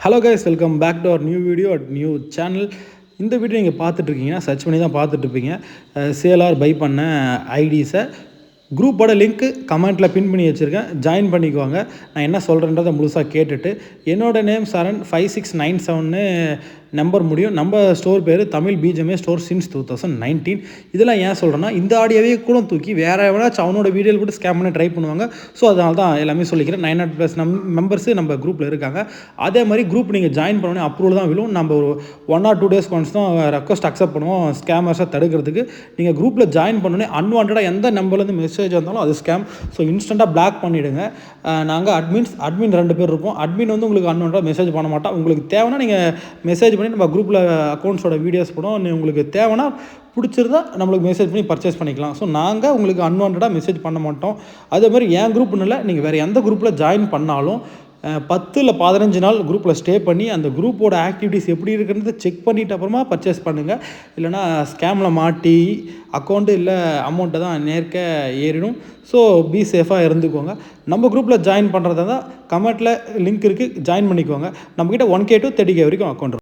Hello guys, welcome back to our new video at new channel. இந்த video நீங்கள் பார்த்துட்ருக்கீங்கன்னா search பண்ணி தான் பார்த்துட்ருப்பீங்க. சேலார் பை பண்ண ஐடிஸை குரூப்போட லிங்க்கு கமெண்ட்டில் பின் பண்ணி வச்சுருக்கேன். ஜாயின் பண்ணிக்குவாங்க. நான் என்ன சொல்கிறேன்றதை முழுசாக கேட்டுட்டு என்னோடய நேம் சரண் 5697 நம்பர் முடியும். நம்ம ஸ்டோர் பேர் தமிழ் பிஜிஎம்ஏ ஸ்டோர் சின்ஸ் 2019. இதெல்லாம் ஏன் சொல்கிறேன்னா, இந்த ஆடியோவே கூட தூக்கி வேறு எவனாச்சும் அவனோட வீடியோவில் கூட ஸ்கேம் பண்ணி ட்ரை பண்ணுவாங்க. ஸோ அதனால தான் எல்லாமே சொல்லிக்கிறேன். 900+ மெம்பர்ஸு நம்ம குரூப்பில் இருக்காங்க. அதே மாதிரி குரூப் நீங்கள் ஜாயின் பண்ணோன்னே அப்ரூவல் தான் விழும். நம்ம ஒரு 1 or 2 days ஒன்ஸ் தான் ரெக்வஸ்ட் அக்செப்ட் பண்ணுவோம் ஸ்கேமர்ஸை தடுக்கிறதுக்கு. நீங்கள் குரூப்பில் ஜாயின் பண்ணோன்னே அன்வான்டாக எந்த நம்பர்லேருந்து மெசேஜ் வந்தாலும் அது ஸ்கேம். ஸோ இன்ஸ்டண்ட்டாக பிளாக் பண்ணிவிடுங்க. நாங்கள் அட்மின் 2 பேர் இருப்போம். அட்மின் வந்து உங்களுக்கு அன்வான்டாக மெசேஜ் பண்ண மாட்டோம். உங்களுக்கு தேவைன்னா நீங்கள் மெசேஜ் பண்ணி நம்ம குரூப்பில் அக்கௌண்ட்ஸோட வீடியோஸ் போடும். உங்களுக்கு தேவைன்னா பிடிச்சிருந்தா நம்மளுக்கு மெசேஜ் பண்ணி பர்ச்சேஸ் பண்ணிக்கலாம். ஸோ நாங்கள் உங்களுக்கு அன்வான்டாக மெசேஜ் பண்ண மாட்டோம். அதே மாதிரி என் குரூப்னு இல்லை, நீங்கள் வேறு எந்த குரூப்பில் ஜாயின் பண்ணாலும் 10 இல்லை 15 நாள் குரூப்பில் ஸ்டே பண்ணி அந்த குரூப்போட ஆக்டிவிட்டீஸ் எப்படி இருக்குன்றதை செக் பண்ணிவிட்டு அப்புறமா பர்ச்சேஸ் பண்ணுங்கள். இல்லைனா ஸ்கேமில் மாட்டி அக்கௌண்ட்டு இல்லை அமௌண்ட்டை தான் நேர்க்க ஏறிடும். ஸோ பி சேஃபாக இருந்துக்கோங்க. நம்ம குரூப்பில் ஜாயின் பண்ணுறதா தான் கமெண்ட்டில் லிங்க் இருக்குது, ஜாயின் பண்ணிக்கோங்க. நம்மக்கிட்ட 1K to 30K வரைக்கும் அக்கௌண்ட்.